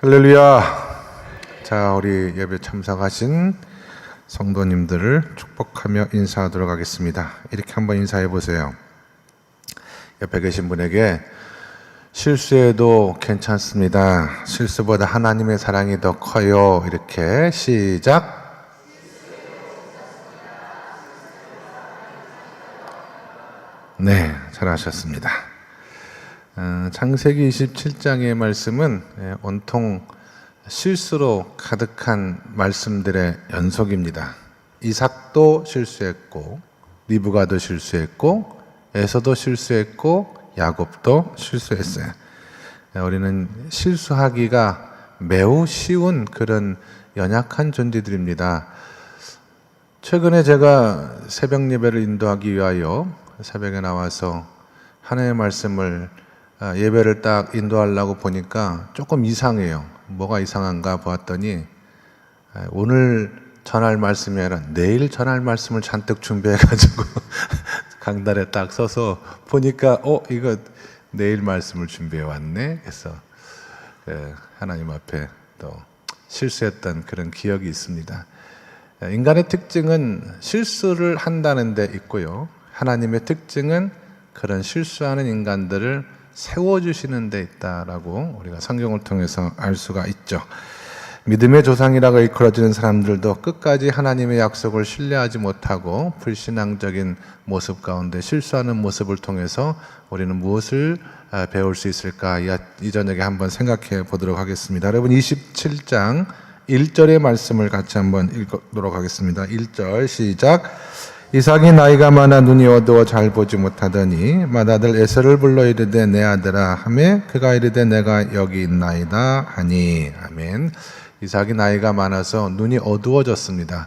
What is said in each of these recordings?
할렐루야. 자, 우리 예배 참석하신 성도님들을 축복하며 인사하도록 하겠습니다. 이렇게 한번 인사해 보세요. 옆에 계신 분에게 실수해도 괜찮습니다. 실수보다 하나님의 사랑이 더 커요. 이렇게 시작. 네, 잘하셨습니다. 창세기 27장의 말씀은 온통 실수로 가득한 말씀들의 연속입니다. 이삭도 실수했고, 리브가도 실수했고, 에서도 실수했고, 야곱도 실수했어요. 우리는 실수하기가 매우 쉬운 그런 연약한 존재들입니다. 최근에 제가 새벽 예배를 인도하기 위하여 새벽에 나와서 하나님의 말씀을 예배를 딱 인도하려고 보니까 조금 이상해요. 뭐가 이상한가 보았더니 오늘 전할 말씀이 아니라 내일 전할 말씀을 잔뜩 준비해가지고 강단에 딱 서서 보니까 이거 내일 말씀을 준비해 왔네 해서 하나님 앞에 또 실수했던 그런 기억이 있습니다. 인간의 특징은 실수를 한다는 데 있고요, 하나님의 특징은 그런 실수하는 인간들을 세워주시는 데 있다라고 우리가 성경을 통해서 알 수가 있죠. 믿음의 조상이라고 일컬어지는 사람들도 끝까지 하나님의 약속을 신뢰하지 못하고 불신앙적인 모습 가운데 실수하는 모습을 통해서 우리는 무엇을 배울 수 있을까, 이 저녁에 한번 생각해 보도록 하겠습니다. 여러분 27장 1절의 말씀을 같이 한번 읽도록 하겠습니다. 1절 시작. 이삭이 나이가 많아 눈이 어두워 잘 보지 못하더니 맏아들 에서를 불러 이르되 내 아들아 하매 그가 이르되 내가 여기 있나이다 하니. 아멘. 이삭이 나이가 많아서 눈이 어두워졌습니다.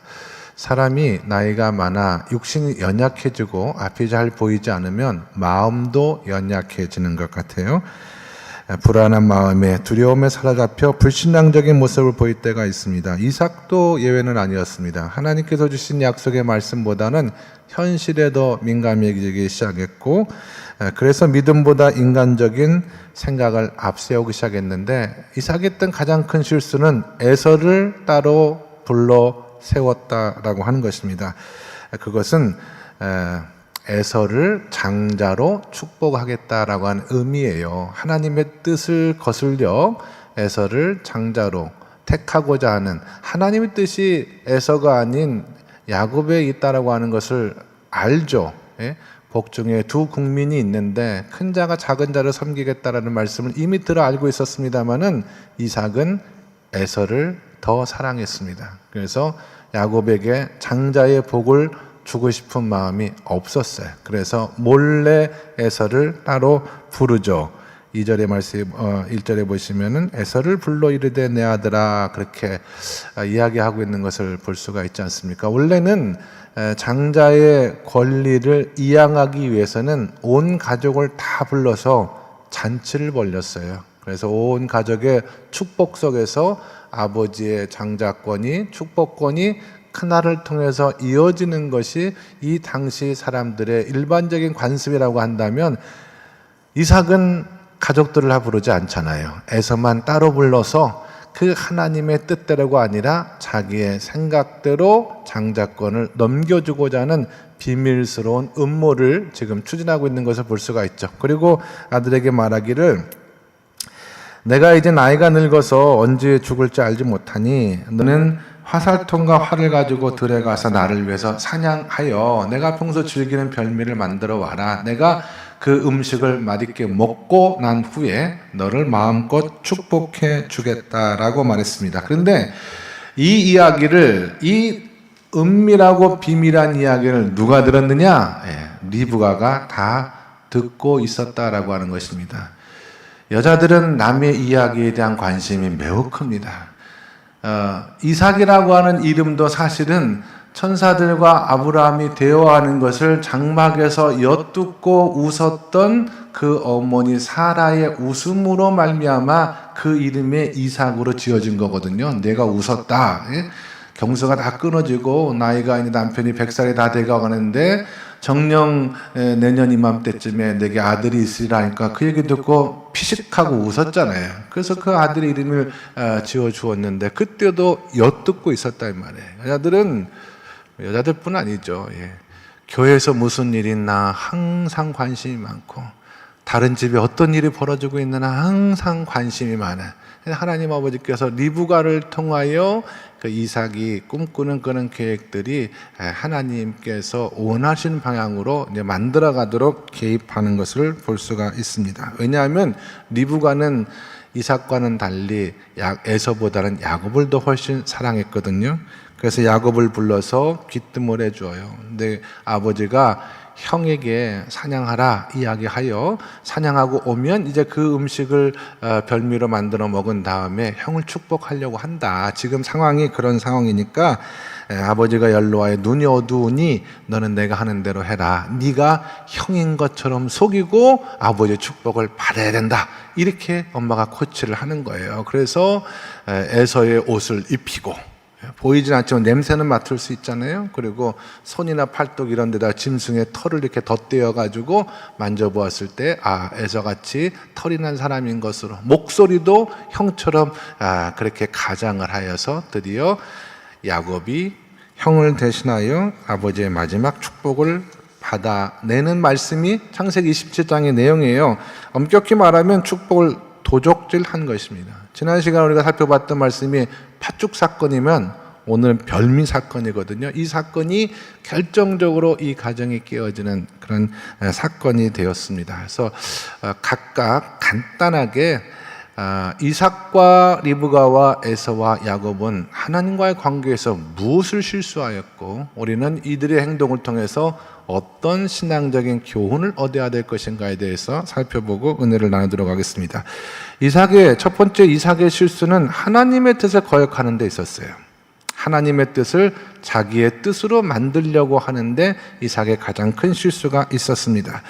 사람이 나이가 많아 육신이 연약해지고 앞이 잘 보이지 않으면 마음도 연약해지는 것 같아요. 불안한 마음에 두려움에 사로잡혀 불신앙적인 모습을 보일 때가 있습니다. 이삭도 예외는 아니었습니다. 하나님께서 주신 약속의 말씀보다는 현실에 더 민감해지기 시작했고, 그래서 믿음보다 인간적인 생각을 앞세우기 시작했는데, 이삭이 했던 가장 큰 실수는 에서를 따로 불러 세웠다라고 하는 것입니다. 그것은 에서를 장자로 축복하겠다라고 하는 의미예요. 하나님의 뜻을 거슬려 에서를 장자로 택하고자 하는, 하나님의 뜻이 에서가 아닌 야곱에 있다라고 하는 것을 알죠. 복중에 두 국민이 있는데 큰 자가 작은 자를 섬기겠다라는 말씀을 이미 들어 알고 있었습니다마는 이삭은 에서를 더 사랑했습니다. 그래서 야곱에게 장자의 복을 주고 싶은 마음이 없었어요. 그래서 몰래 에서를 따로 부르죠. 2절의 말씀, 1절에 보시면은 에서를 불러 이르되 내 아들아, 그렇게 이야기하고 있는 것을 볼 수가 있지 않습니까? 원래는 장자의 권리를 이양하기 위해서는 온 가족을 다 불러서 잔치를 벌였어요. 그래서 온 가족의 축복 속에서 아버지의 장자권이, 축복권이 큰아를 통해서 이어지는 것이 이 당시 사람들의 일반적인 관습이라고 한다면, 이삭은 가족들을 다 부르지 않잖아요. 에서만 따로 불러서 그 하나님의 뜻대로가 아니라 자기의 생각대로 장자권을 넘겨주고자 하는 비밀스러운 음모를 지금 추진하고 있는 것을 볼 수가 있죠. 그리고 아들에게 말하기를 내가 이제 나이가 늙어서 언제 죽을지 알지 못하니 너는 화살통과 활을 가지고 들에 가서 나를 위해서 사냥하여 내가 평소 즐기는 별미를 만들어 와라. 내가 그 음식을 맛있게 먹고 난 후에 너를 마음껏 축복해 주겠다라고 말했습니다. 그런데 이 이야기를, 이 은밀하고 비밀한 이야기를 누가 들었느냐? 리브가가 다 듣고 있었다라고 하는 것입니다. 여자들은 남의 이야기에 대한 관심이 매우 큽니다. 이삭이라고 하는 이름도 사실은 천사들과 아브라함이 대화하는 것을 장막에서 엿듣고 웃었던 그 어머니 사라의 웃음으로 말미암아 그 이름이 이삭으로 지어진 거거든요. 내가 웃었다. 경수가 다 끊어지고 나이가 이제 남편이 100살이 다 돼가는데 정녕 내년 이맘때쯤에 내게 아들이 있으리라 하니까 그 얘기 듣고 피식하고 웃었잖아요. 그래서 그 아들의 이름을 지어 주었는데 그때도 엿듣고 있었다 이 말이에요. 여자들뿐 아니죠. 교회에서 무슨 일이 있나 항상 관심이 많고 다른 집에 어떤 일이 벌어지고 있느냐 항상 관심이 많아요. 하나님 아버지께서 리브가를 통하여 그 이삭이 꿈꾸는 그런 계획들이 하나님께서 원하시는 방향으로 이제 만들어가도록 개입하는 것을 볼 수가 있습니다. 왜냐하면 리브가는 이삭과는 달리 에서보다는 야곱을 더 훨씬 사랑했거든요. 그래서 야곱을 불러서 귀뜸을 해줘요. 근데 아버지가 형에게 사냥하라 이야기하여 사냥하고 오면 이제 그 음식을 별미로 만들어 먹은 다음에 형을 축복하려고 한다. 지금 상황이 그런 상황이니까 아버지가 연로하여 눈이 어두우니 너는 내가 하는 대로 해라. 네가 형인 것처럼 속이고 아버지의 축복을 받아야 된다. 이렇게 엄마가 코치를 하는 거예요. 그래서 에서의 옷을 입히고 보이진 않지만 냄새는 맡을 수 있잖아요. 그리고 손이나 팔뚝 이런 데다 짐승의 털을 이렇게 덧대어 가지고 만져보았을 때 에서같이 털이 난 사람인 것으로 목소리도 형처럼 그렇게 가장을 하여서 드디어 야곱이 형을 대신하여 아버지의 마지막 축복을 받아내는 말씀이 창세기 27장의 내용이에요. 엄격히 말하면 축복을 도적질한 것입니다. 지난 시간 우리가 살펴봤던 말씀이 팥죽 사건이면 오늘은 별미 사건이거든요. 이 사건이 결정적으로 이 가정이 깨어지는 그런 사건이 되었습니다. 그래서 각각 간단하게 이삭과 리브가와 에서와 야곱은 하나님과의 관계에서 무엇을 실수하였고 우리는 이들의 행동을 통해서 어떤 신앙적인 교훈을 얻어야 될 것인가에 대해서 살펴보고 은혜를 나누도록 하겠습니다. 첫 번째 이삭의 실수는 하나님의 뜻을 거역하는 데 있었어요. 하나님의 뜻을 자기의 뜻으로 만들려고 하는데 이삭의 가장 큰 실수가 있었습니다.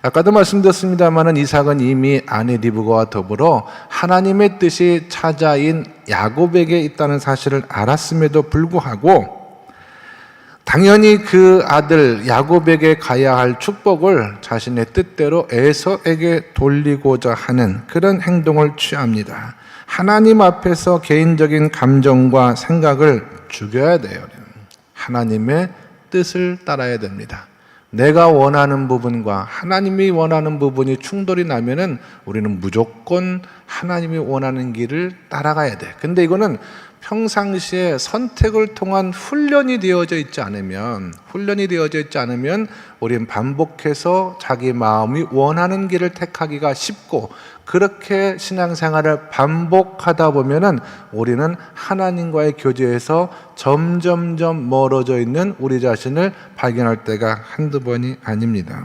아까도 말씀드렸습니다만 이삭은 이미 아내 리브가와 더불어 하나님의 뜻이 차자인 야곱에게 있다는 사실을 알았음에도 불구하고 당연히 그 아들 야곱에게 가야 할 축복을 자신의 뜻대로 에서에게 돌리고자 하는 그런 행동을 취합니다. 하나님 앞에서 개인적인 감정과 생각을 죽여야 돼요. 하나님의 뜻을 따라야 됩니다. 내가 원하는 부분과 하나님이 원하는 부분이 충돌이 나면은 우리는 무조건 하나님이 원하는 길을 따라가야 돼. 근데 이거는 평상시에 선택을 통한 훈련이 되어져 있지 않으면 우리는 반복해서 자기 마음이 원하는 길을 택하기가 쉽고 그렇게 신앙생활을 반복하다 보면은 우리는 하나님과의 교제에서 점점점 멀어져 있는 우리 자신을 발견할 때가 한두 번이 아닙니다.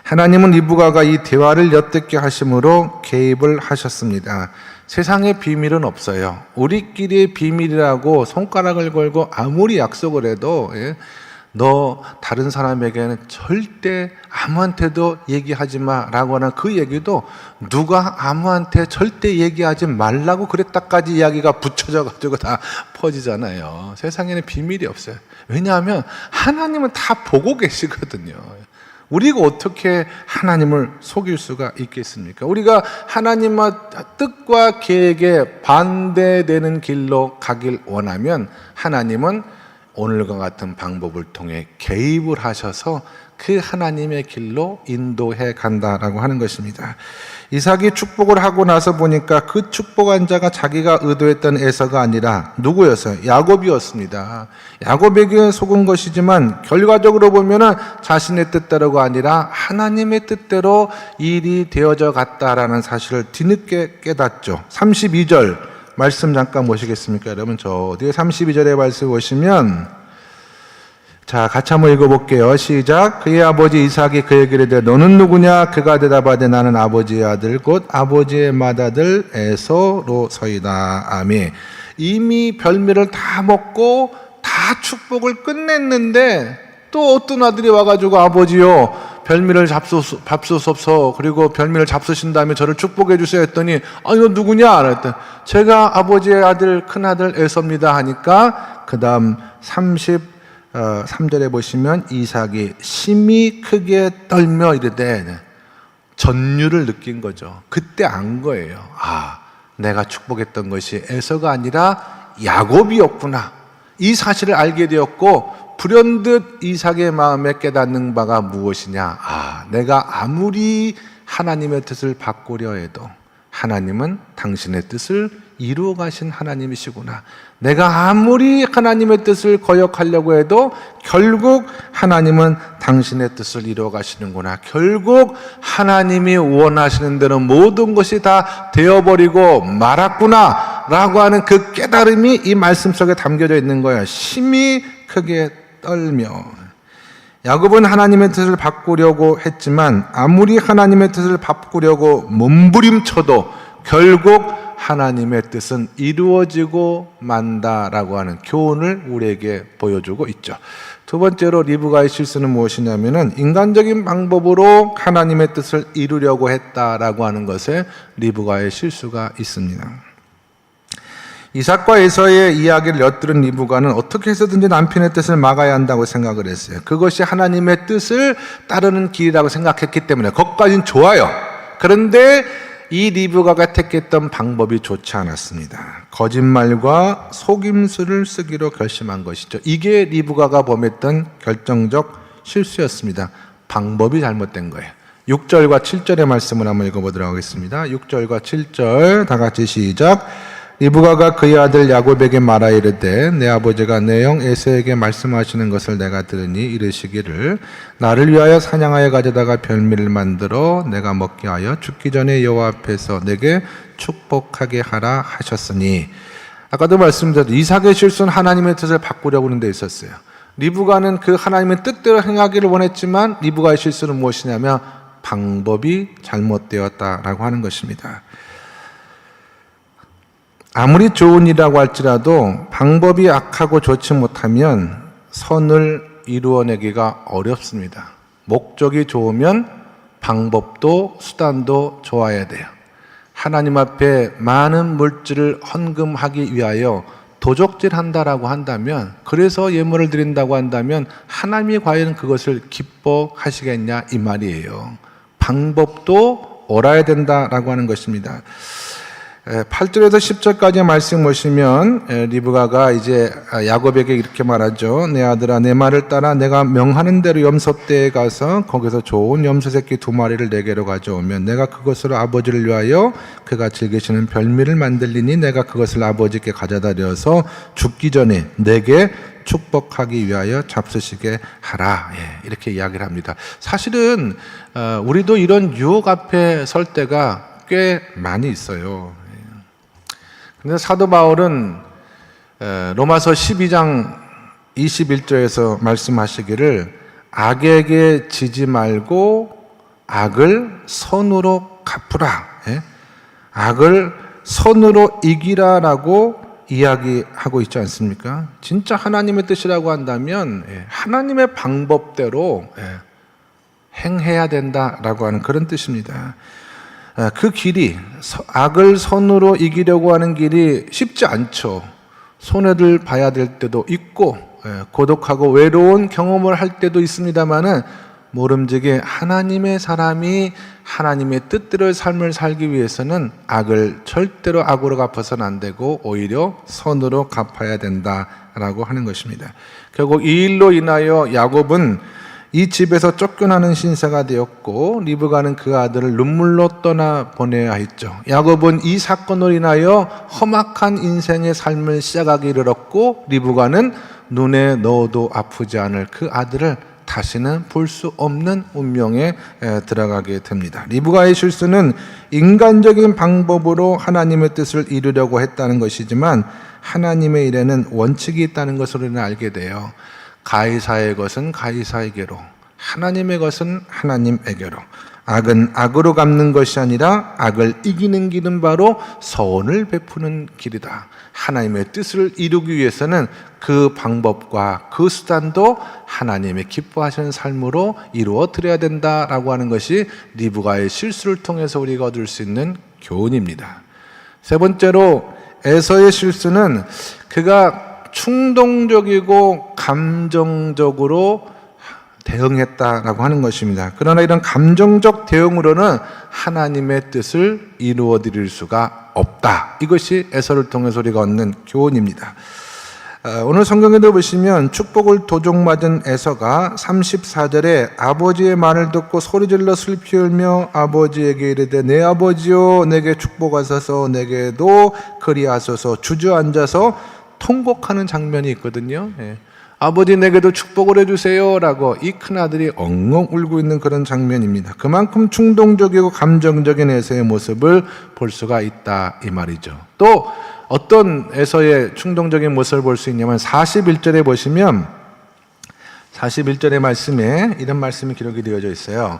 하나님은 리브가가 이 대화를 엿듣게 하심으로 개입을 하셨습니다. 세상에 비밀은 없어요. 우리끼리의 비밀이라고 손가락을 걸고 아무리 약속을 해도 너 다른 사람에게는 절대 아무한테도 얘기하지 마라고 하는 그 얘기도 누가 아무한테 절대 얘기하지 말라고 그랬다까지 이야기가 붙여져 가지고 다 퍼지잖아요. 세상에는 비밀이 없어요. 왜냐하면 하나님은 다 보고 계시거든요. 우리가 어떻게 하나님을 속일 수가 있겠습니까? 우리가 하나님의 뜻과 계획에 반대되는 길로 가길 원하면 하나님은 오늘과 같은 방법을 통해 개입을 하셔서 그 하나님의 길로 인도해 간다라고 하는 것입니다. 이삭이 축복을 하고 나서 보니까 그 축복한 자가 자기가 의도했던 에서가 아니라 누구였어요? 야곱이었습니다. 야곱에게 속은 것이지만 결과적으로 보면은 자신의 뜻대로가 아니라 하나님의 뜻대로 일이 되어져 갔다라는 사실을 뒤늦게 깨닫죠. 32절 말씀 잠깐 보시겠습니까? 여러분 저 뒤에 32절의 말씀 보시면 자, 같이 한번 읽어볼게요. 시작. 그의 아버지 이삭이 그에게 이르되 너는 누구냐? 그가 대답하되 나는 아버지의 아들 곧 아버지의 맏아들 에서로서이다. 아멘. 이미 별미를 다 먹고 다 축복을 끝냈는데 또 어떤 아들이 와가지고 아버지요 별미를 잡수소서, 그리고 별미를 잡수신 다음에 저를 축복해 주세요 했더니 이거 누구냐? 그랬더니 제가 아버지의 아들 큰아들 에서입니다 하니까 그 다음 33절에 보시면 이삭이 심히 크게 떨며 이르되 전율을 느낀 거죠. 그때 안 거예요. 내가 축복했던 것이 에서가 아니라 야곱이었구나. 이 사실을 알게 되었고 불현듯 이삭의 마음에 깨닫는 바가 무엇이냐? 내가 아무리 하나님의 뜻을 바꾸려 해도 하나님은 당신의 뜻을 이루어 가신 하나님이시구나. 내가 아무리 하나님의 뜻을 거역하려고 해도 결국 하나님은 당신의 뜻을 이루어 가시는구나. 결국 하나님이 원하시는 대로 모든 것이 다 되어버리고 말았구나 라고 하는 그 깨달음이 이 말씀 속에 담겨져 있는 거예요. 심히 크게 떨며. 야곱은 하나님의 뜻을 바꾸려고 했지만 아무리 하나님의 뜻을 바꾸려고 몸부림쳐도 결국 하나님의 뜻은 이루어지고 만다라고 하는 교훈을 우리에게 보여주고 있죠. 두 번째로 리브가의 실수는 무엇이냐면은 인간적인 방법으로 하나님의 뜻을 이루려고 했다라고 하는 것에 리브가의 실수가 있습니다. 이삭과 에서의 이야기를 엿들은 리브가는 어떻게 해서든지 남편의 뜻을 막아야 한다고 생각을 했어요. 그것이 하나님의 뜻을 따르는 길이라고 생각했기 때문에 그것까지는 좋아요. 그런데 이 리브가가 택했던 방법이 좋지 않았습니다. 거짓말과 속임수를 쓰기로 결심한 것이죠. 이게 리브가가 범했던 결정적 실수였습니다. 방법이 잘못된 거예요. 6절과 7절의 말씀을 한번 읽어보도록 하겠습니다. 6절과 7절 다 같이 시작. 리브가가 그의 아들 야곱에게 말하 이르되 내 아버지가 내 형 에서에게 말씀하시는 것을 내가 들으니 이르시기를 나를 위하여 사냥하여 가져다가 별미를 만들어 내가 먹게 하여 죽기 전에 여호와 앞에서 내게 축복하게 하라 하셨으니. 아까도 말씀드렸듯이 이삭의 실수는 하나님의 뜻을 바꾸려고 하는 데 있었어요. 리브가는 그 하나님의 뜻대로 행하기를 원했지만 리브가의 실수는 무엇이냐면 방법이 잘못되었다라고 하는 것입니다. 아무리 좋은 일이라고 할지라도 방법이 악하고 좋지 못하면 선을 이루어내기가 어렵습니다. 목적이 좋으면 방법도 수단도 좋아야 돼요. 하나님 앞에 많은 물질을 헌금하기 위하여 도적질 한다라고 한다면, 그래서 예물을 드린다고 한다면 하나님이 과연 그것을 기뻐하시겠냐 이 말이에요. 방법도 옳아야 된다라고 하는 것입니다. 8절에서 10절까지의 말씀 보시면 리브가가 이제 야곱에게 이렇게 말하죠. 내 아들아 내 말을 따라 내가 명하는 대로 염소떼에 가서 거기서 좋은 염소 새끼 2마리를 내게로 가져오면 내가 그것으로 아버지를 위하여 그가 즐기시는 별미를 만들리니 내가 그것을 아버지께 가져다 드려서 죽기 전에 내게 축복하기 위하여 잡수시게 하라. 이렇게 이야기를 합니다. 사실은 우리도 이런 유혹 앞에 설 때가 꽤 많이 있어요. 근데 사도 바울은 로마서 12장 21절에서 말씀하시기를 악에게 지지 말고 악을 선으로 갚으라. 악을 선으로 이기라라고 이야기하고 있지 않습니까? 진짜 하나님의 뜻이라고 한다면 하나님의 방법대로 행해야 된다라고 하는 그런 뜻입니다. 그 길이, 악을 선으로 이기려고 하는 길이 쉽지 않죠. 손해를 봐야 될 때도 있고 고독하고 외로운 경험을 할 때도 있습니다마는 모름지기 하나님의 사람이 하나님의 뜻대로의 삶을 살기 위해서는 악을 절대로 악으로 갚아서는 안 되고 오히려 선으로 갚아야 된다라고 하는 것입니다. 결국 이 일로 인하여 야곱은 이 집에서 쫓겨나는 신세가 되었고 리브가는 그 아들을 눈물로 떠나 보내야 했죠. 야곱은 이 사건으로 인하여 험악한 인생의 삶을 시작하기 이르렀고 리브가는 눈에 넣어도 아프지 않을 그 아들을 다시는 볼 수 없는 운명에 들어가게 됩니다. 리브가의 실수는 인간적인 방법으로 하나님의 뜻을 이루려고 했다는 것이지만 하나님의 일에는 원칙이 있다는 것을 우리는 알게 돼요. 가이사의 것은 가이사에게로, 하나님의 것은 하나님에게로. 악은 악으로 갚는 것이 아니라 악을 이기는 길은 바로 선을 베푸는 길이다. 하나님의 뜻을 이루기 위해서는 그 방법과 그 수단도 하나님의 기뻐하시는 삶으로 이루어 드려야 된다라고 하는 것이 리브가의 실수를 통해서 우리가 얻을 수 있는 교훈입니다. 세 번째로 에서의 실수는 그가 충동적이고 감정적으로 대응했다라고 하는 것입니다. 그러나 이런 감정적 대응으로는 하나님의 뜻을 이루어 드릴 수가 없다. 이것이 에서를 통해서 우리가 얻는 교훈입니다. 오늘 성경에도 보시면 축복을 도종맞은 에서가 34절에 아버지의 말을 듣고 소리질러 슬피 울며 아버지에게 이르되 내 아버지여 내게 축복하소서 내게도 그리하소서 주저앉아서 통곡하는 장면이 있거든요. 아버지 내게도 축복을 해주세요 라고 이 큰아들이 엉엉 울고 있는 그런 장면입니다. 그만큼 충동적이고 감정적인 에서의 모습을 볼 수가 있다 이 말이죠. 또 어떤 에서의 충동적인 모습을 볼 수 있냐면 41절에 보시면 41절의 말씀에 이런 말씀이 기록이 되어져 있어요.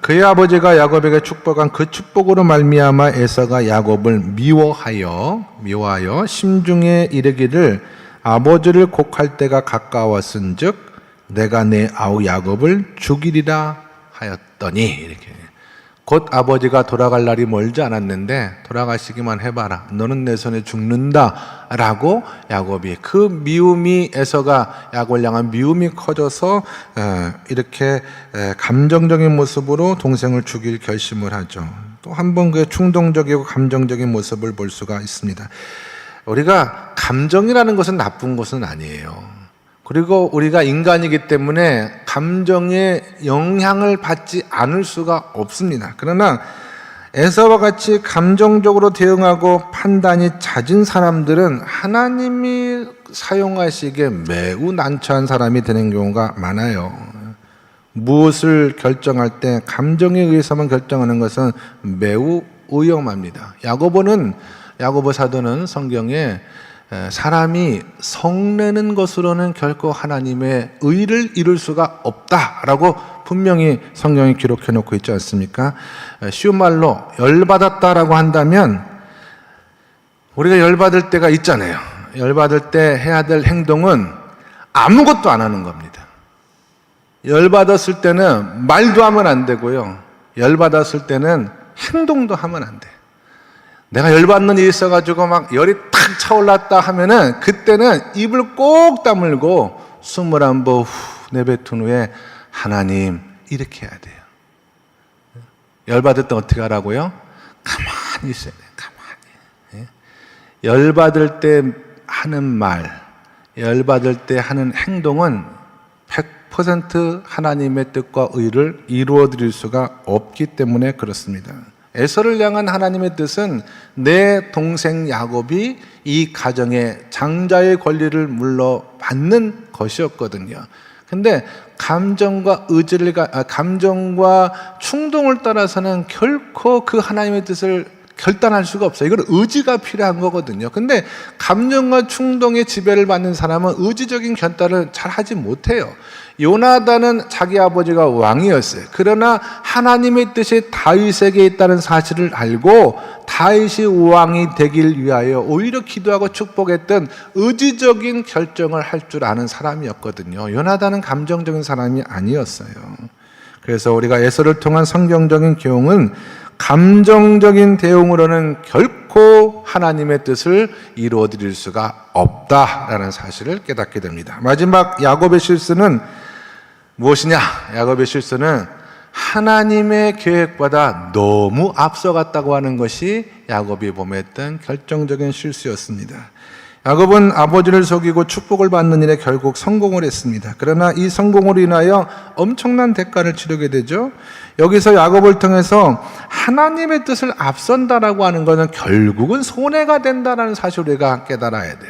그의 아버지가 야곱에게 축복한 그 축복으로 말미암아 에서가 야곱을 미워하여 심중에 이르기를 아버지를 곡할 때가 가까웠은즉 내가 내 아우 야곱을 죽이리라 하였더니 이렇게 곧 아버지가 돌아갈 날이 멀지 않았는데 돌아가시기만 해봐라 너는 내 손에 죽는다 라고 야곱이 그 미움이 에서가 야곱을 향한 미움이 커져서 이렇게 감정적인 모습으로 동생을 죽일 결심을 하죠. 또 한 번 그 충동적이고 감정적인 모습을 볼 수가 있습니다. 우리가 감정이라는 것은 나쁜 것은 아니에요. 그리고 우리가 인간이기 때문에 감정에 영향을 받지 않을 수가 없습니다. 그러나 에서와 같이 감정적으로 대응하고 판단이 잦은 사람들은 하나님이 사용하시기에 매우 난처한 사람이 되는 경우가 많아요. 무엇을 결정할 때 감정에 의해서만 결정하는 것은 매우 위험합니다. 야고보 사도는 성경에 사람이 성내는 것으로는 결코 하나님의 의를 이룰 수가 없다라고 분명히 성경에 기록해 놓고 있지 않습니까? 쉬운 말로 열받았다라고 한다면 우리가 열받을 때가 있잖아요. 열받을 때 해야 될 행동은 아무것도 안 하는 겁니다. 열받았을 때는 말도 하면 안 되고요. 열받았을 때는 행동도 하면 안 돼요. 내가 열받는 일이 있어가지고 막 열이 탁 차올랐다 하면은 그때는 입을 꼭 다물고 숨을 한번 후 내뱉은 후에 하나님 이렇게 해야 돼요. 열받을 때 어떻게 하라고요? 가만히 있어야 돼요. 가만히. 열받을 때 하는 말, 열받을 때 하는 행동은 100% 하나님의 뜻과 의를 이루어 드릴 수가 없기 때문에 그렇습니다. 에서를 향한 하나님의 뜻은 내 동생 야곱이 이 가정의 장자의 권리를 물러받는 것이었거든요. 근데 감정과 충동을 따라서는 결코 그 하나님의 뜻을 결단할 수가 없어요. 이건 의지가 필요한 거거든요. 근데 감정과 충동의 지배를 받는 사람은 의지적인 결단을 잘 하지 못해요. 요나단은 자기 아버지가 왕이었어요. 그러나 하나님의 뜻이 다윗에게 있다는 사실을 알고 다윗이 왕이 되길 위하여 오히려 기도하고 축복했던 의지적인 결정을 할 줄 아는 사람이었거든요. 요나단은 감정적인 사람이 아니었어요. 그래서 우리가 에서를 통한 성경적인 교훈은 감정적인 대응으로는 결코 하나님의 뜻을 이루어 드릴 수가 없다라는 사실을 깨닫게 됩니다. 마지막 야곱의 실수는 무엇이냐? 야곱의 실수는 하나님의 계획보다 너무 앞서갔다고 하는 것이 야곱이 범했던 결정적인 실수였습니다. 야곱은 아버지를 속이고 축복을 받는 일에 결국 성공을 했습니다. 그러나 이 성공으로 인하여 엄청난 대가를 치르게 되죠. 여기서 야곱을 통해서 하나님의 뜻을 앞선다라고 하는 것은 결국은 손해가 된다는 사실을 우리가 깨달아야 돼.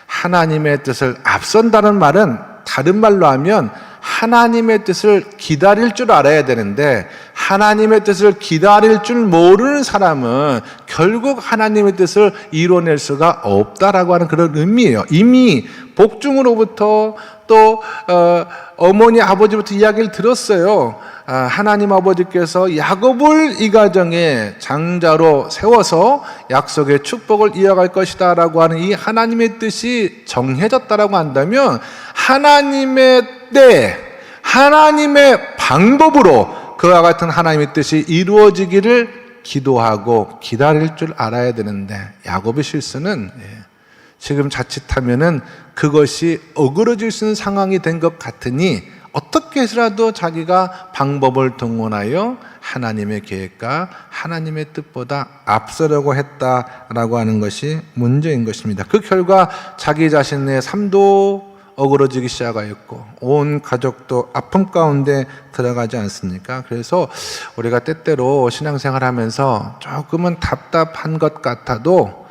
하나님의 뜻을 앞선다는 말은 다른 말로 하면 하나님의 뜻을 기다릴 줄 알아야 되는데 하나님의 뜻을 기다릴 줄 모르는 사람은 결국 하나님의 뜻을 이뤄낼 수가 없다라고 하는 그런 의미예요. 이미 복중으로부터 또 어머니 아버지부터 이야기를 들었어요. 하나님 아버지께서 야곱을 이 가정의 장자로 세워서 약속의 축복을 이어갈 것이다 라고 하는 이 하나님의 뜻이 정해졌다라고 한다면 하나님의 때, 하나님의 방법으로 그와 같은 하나님의 뜻이 이루어지기를 기도하고 기다릴 줄 알아야 되는데, 야곱의 실수는 지금 자칫하면은 그것이 어그러질 수 있는 상황이 된 것 같으니 어떻게 해서라도 자기가 방법을 동원하여 하나님의 계획과 하나님의 뜻보다 앞서려고 했다라고 하는 것이 문제인 것입니다. 그 결과 자기 자신의 삶도 어그러지기 시작하였고 온 가족도 아픔 가운데 들어가지 않습니까? 그래서 우리가 때때로 신앙생활하면서 조금은 답답한 것 같아도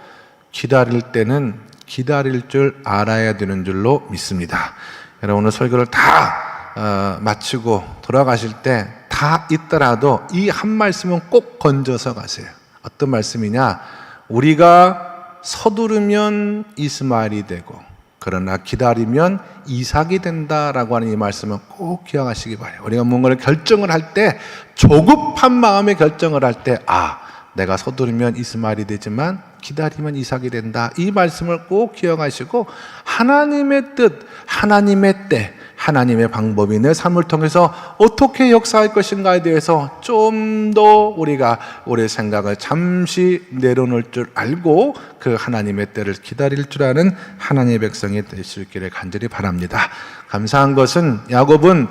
기다릴 때는 기다릴 줄 알아야 되는 줄로 믿습니다. 여러분, 오늘 설교를 다 마치고 돌아가실 때 다 있더라도 이 한 말씀은 꼭 건져서 가세요. 어떤 말씀이냐? 우리가 서두르면 이스마엘이 되고 그러나 기다리면 이삭이 된다라고 하는 이 말씀은 꼭 기억하시기 바라요. 우리가 뭔가를 결정을 할 때, 조급한 마음에 결정을 할 때, 내가 서두르면 이스마엘이 되지만 기다리면 이삭이 된다. 이 말씀을 꼭 기억하시고 하나님의 뜻, 하나님의 때, 하나님의 방법이 내 삶을 통해서 어떻게 역사할 것인가에 대해서 좀 더 우리가 우리의 생각을 잠시 내려놓을 줄 알고 그 하나님의 때를 기다릴 줄 아는 하나님의 백성이 되실 수 있기를 간절히 바랍니다. 감사한 것은 야곱은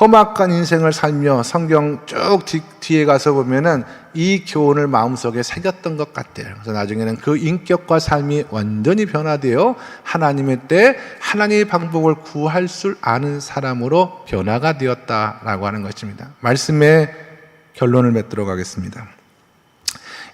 험악한 인생을 살며 성경 쭉 뒤에 가서 보면은 이 교훈을 마음속에 새겼던 것 같아요. 그래서 나중에는 그 인격과 삶이 완전히 변화되어 하나님의 때 하나님의 방법을 구할 줄 아는 사람으로 변화가 되었다라고 하는 것입니다. 말씀의 결론을 맺도록 하겠습니다.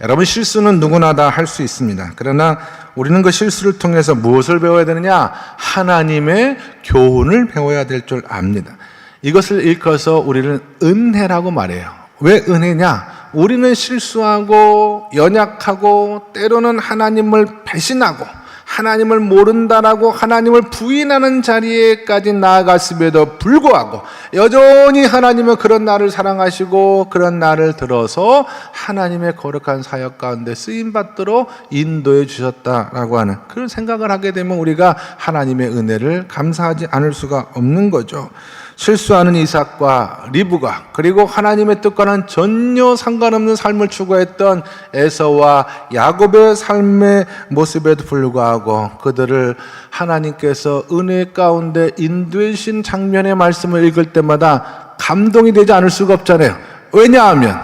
여러분, 실수는 누구나 다 할 수 있습니다. 그러나 우리는 그 실수를 통해서 무엇을 배워야 되느냐? 하나님의 교훈을 배워야 될 줄 압니다. 이것을 일컬어서 우리는 은혜라고 말해요. 왜 은혜냐? 우리는 실수하고 연약하고 때로는 하나님을 배신하고 하나님을 모른다라고 하나님을 부인하는 자리에까지 나아갔음에도 불구하고 여전히 하나님은 그런 나를 사랑하시고 그런 나를 들어서 하나님의 거룩한 사역 가운데 쓰임받도록 인도해 주셨다라고 하는 그런 생각을 하게 되면 우리가 하나님의 은혜를 감사하지 않을 수가 없는 거죠. 실수하는 이삭과 리브가, 그리고 하나님의 뜻과는 전혀 상관없는 삶을 추구했던 에서와 야곱의 삶의 모습에도 불구하고 그들을 하나님께서 은혜 가운데 인도해 주신 장면의 말씀을 읽을 때마다 감동이 되지 않을 수가 없잖아요. 왜냐하면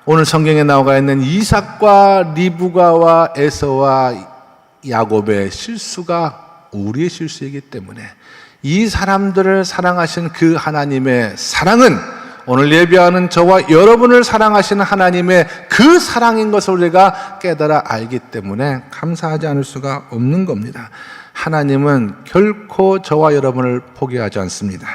오늘 성경에 나와 있는 이삭과 리브가와 에서와 야곱의 실수가 우리의 실수이기 때문에 이 사람들을 사랑하신 그 하나님의 사랑은 오늘 예배하는 저와 여러분을 사랑하시는 하나님의 그 사랑인 것을 우리가 깨달아 알기 때문에 감사하지 않을 수가 없는 겁니다. 하나님은 결코 저와 여러분을 포기하지 않습니다.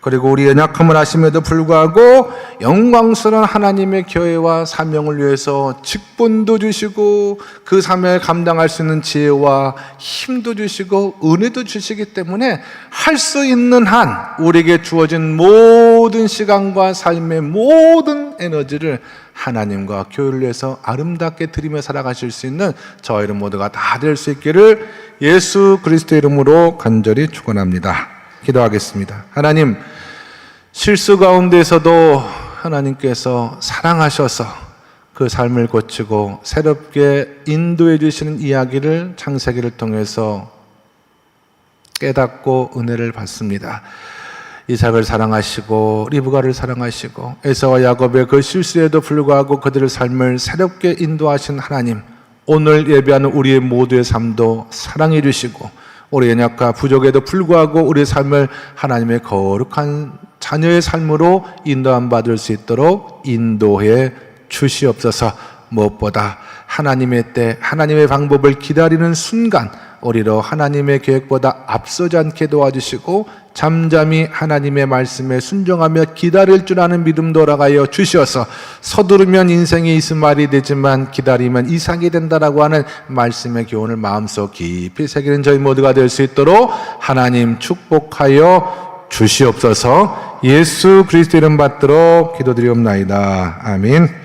그리고 우리 연약함을 아심에도 불구하고 영광스러운 하나님의 교회와 사명을 위해서 직분도 주시고 그 사명을 감당할 수 있는 지혜와 힘도 주시고 은혜도 주시기 때문에 할 수 있는 한 우리에게 주어진 모든 시간과 삶의 모든 에너지를 하나님과 교회를 위해서 아름답게 드리며 살아가실 수 있는 저와 여러분 모두가 다 될 수 있기를 예수 그리스도의 이름으로 간절히 축원합니다. 기도하겠습니다. 하나님, 실수 가운데서도 하나님께서 사랑하셔서 그 삶을 고치고 새롭게 인도해 주시는 이야기를 창세기를 통해서 깨닫고 은혜를 받습니다. 이삭을 사랑하시고 리브가를 사랑하시고 에서와 야곱의 그 실수에도 불구하고 그들의 삶을 새롭게 인도하신 하나님, 오늘 예배하는 우리의 모두의 삶도 사랑해 주시고 우리 연약과 부족에도 불구하고 우리의 삶을 하나님의 거룩한 자녀의 삶으로 인도함 받을 수 있도록 인도해 주시옵소서. 무엇보다 하나님의 때, 하나님의 방법을 기다리는 순간 우리로 하나님의 계획보다 앞서지 않게 도와주시고 잠잠히 하나님의 말씀에 순종하며 기다릴 줄 아는 믿음 돌아가여 주시어서 서두르면 인생이 이스말이 되지만 기다리면 이삭이 된다라고 하는 말씀의 교훈을 마음속 깊이 새기는 저희 모두가 될 수 있도록 하나님 축복하여 주시옵소서. 예수 그리스도 이름 받들어 기도드리옵나이다. 아멘.